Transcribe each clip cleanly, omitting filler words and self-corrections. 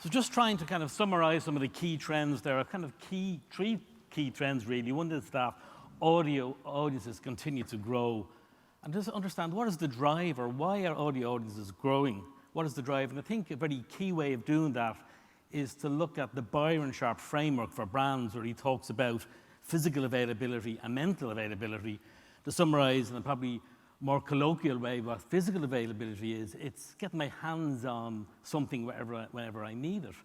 So just trying to kind of summarize some of the key trends. There are kind of three key trends really. One is that audio audiences continue to grow. And just understand, what is the driver? Why are audio audiences growing? What is the drive? And I think a very key way of doing that is to look at the Byron Sharp framework for brands, where he talks about physical availability and mental availability. To summarize in a probably more colloquial way what physical availability is, it's getting my hands on something whenever I need it.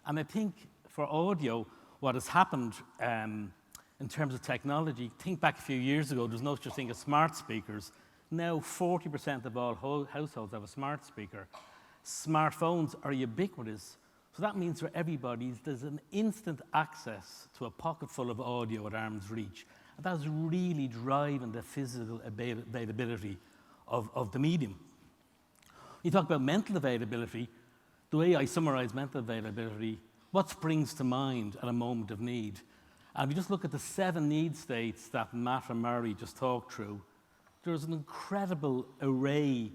And I think for audio, what has happened in terms of technology, think back a few years ago, there's no such thing as smart speakers. Now 40% of all households have a smart speaker. Smartphones are ubiquitous. So that means for everybody, there's an instant access to a pocket full of audio at arm's reach. And that's really driving the physical availability of the medium. You talk about mental availability. The way I summarize mental availability, what springs to mind at a moment of need? And if you just look at the 7 need states that Matt and Mary just talked through, there's an incredible array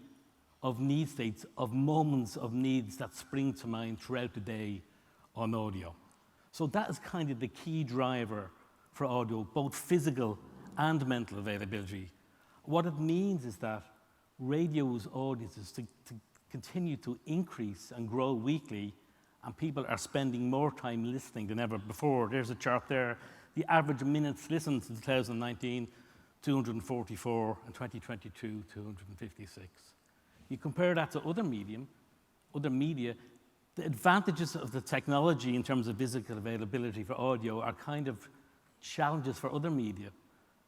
of need states, of moments of needs that spring to mind throughout the day on audio. So that is kind of the key driver for audio, both physical and mental availability. What it means is that radio's audiences to continue to increase and grow weekly, and people are spending more time listening than ever before. There's a chart there. The average minutes listened in 2019, 244, and 2022, 256. You compare that to other media, the advantages of the technology in terms of physical availability for audio are kind of challenges for other media.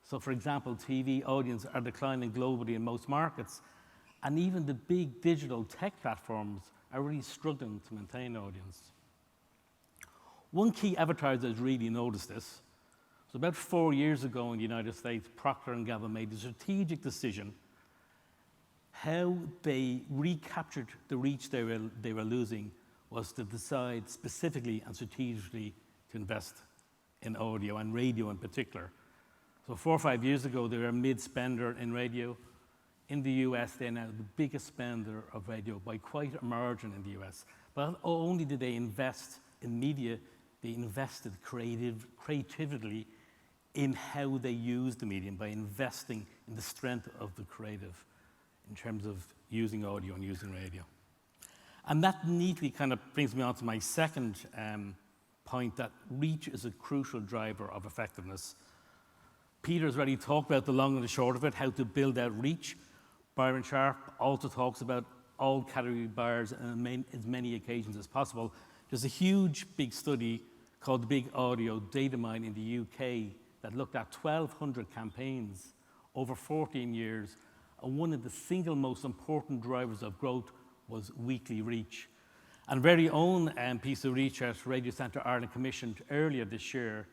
So for example, TV audiences are declining globally in most markets, and even the big digital tech platforms are really struggling to maintain audience. One key advertiser has really noticed this. So about 4 years ago in the United States, Procter & Gamble made the strategic decision how they recaptured the reach they were losing was to decide specifically and strategically to invest in audio and radio in particular. So 4 or 5 years ago, they were a mid-spender in radio. In the US, they're now the biggest spender of radio by quite a margin in the US. But not only did they invest in media, they invested creatively in how they use the medium by investing in the strength of the creative in terms of using audio and using radio. And that neatly kind of brings me on to my second point, that reach is a crucial driver of effectiveness. Peter's already talked about the long and the short of it, how to build out reach. Byron Sharp also talks about all category buyers on as many occasions as possible. There's a huge, big study called the Big Audio Data Mine in the UK that looked at 1,200 campaigns over 14 years, and one of the single most important drivers of growth was weekly reach. And very own piece of research Radiocentre Ireland commissioned earlier this year,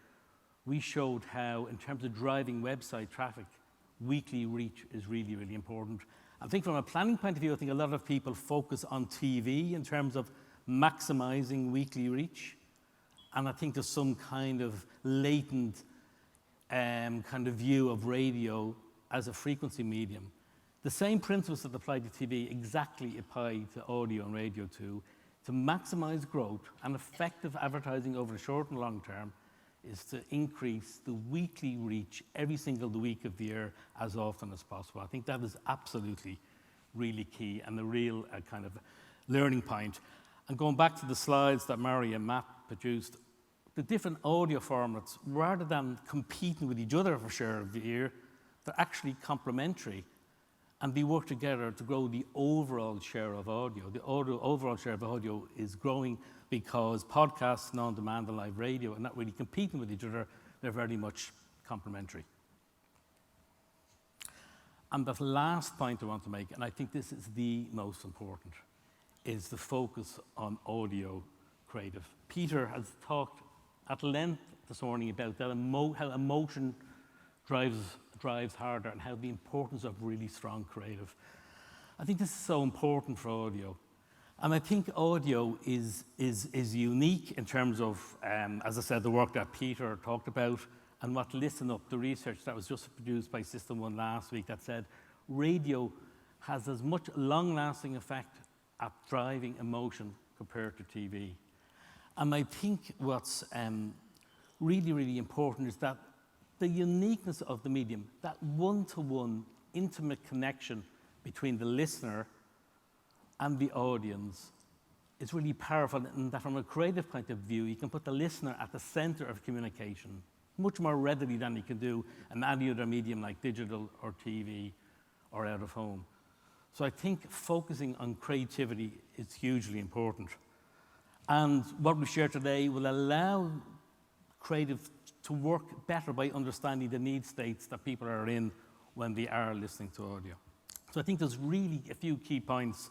we showed how, in terms of driving website traffic, weekly reach is really, really important. I think from a planning point of view, I think a lot of people focus on TV in terms of maximizing weekly reach. And I think there's some kind of latent kind of view of radio as a frequency medium. The same principles that apply to TV exactly apply to audio and radio too. To maximize growth and effective advertising over the short and long term is to increase the weekly reach every single week of the year as often as possible. I think that is absolutely really key and a real kind of learning point. And going back to the slides that Mary and Matt produced, the different audio formats, rather than competing with each other for share of the ear, they're actually complementary. And they work together to grow the overall share of audio. The overall share of audio is growing because podcasts, and on-demand, and live radio are not really competing with each other. They're very much complementary. And the last point I want to make, and I think this is the most important, is the focus on audio creative. Peter has talked at length this morning about that how emotion drives harder and how the importance of really strong creative. I think this is so important for audio. And I think audio is unique in terms of, as I said, the work that Peter talked about and what Listen Up, the research that was just produced by System 1 last week that said radio has as much long-lasting effect at driving emotion compared to TV. And I think what's really, really important is that the uniqueness of the medium, that one-to-one intimate connection between the listener and the audience is really powerful, and that from a creative point of view, you can put the listener at the center of communication much more readily than you can do in any other medium like digital or TV or out of home. So I think focusing on creativity is hugely important. And what we share today will allow creative to work better by understanding the need states that people are in when they are listening to audio. So I think there's really a few key points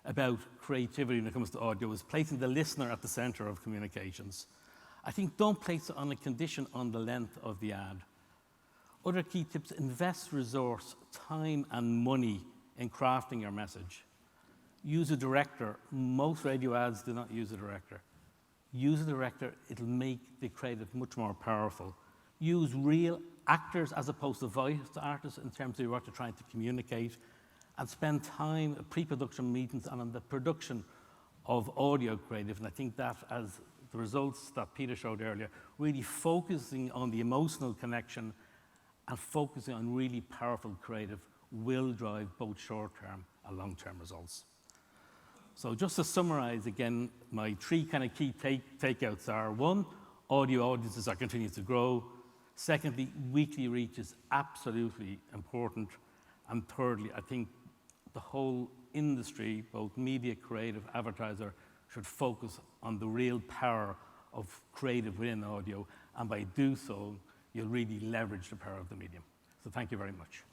about creativity when it comes to audio, is placing the listener at the center of communications. I think don't place it on a condition on the length of the ad. Other key tips: invest resource, time and money in crafting your message. Use a director. Most radio ads do not use a director. Use a director, it'll make the creative much more powerful. Use real actors as opposed to voice artists in terms of what you're trying to communicate, and spend time at pre-production meetings and on the production of audio creative. And I think that, as the results that Peter showed earlier, really focusing on the emotional connection and focusing on really powerful creative will drive both short-term and long-term results. So just to summarize again, my three kind of key takeouts are: one, audio audiences are continuing to grow. Secondly, weekly reach is absolutely important. And thirdly, I think the whole industry, both media, creative, advertiser, should focus on the real power of creative within audio. And by do so, you'll really leverage the power of the medium. So thank you very much.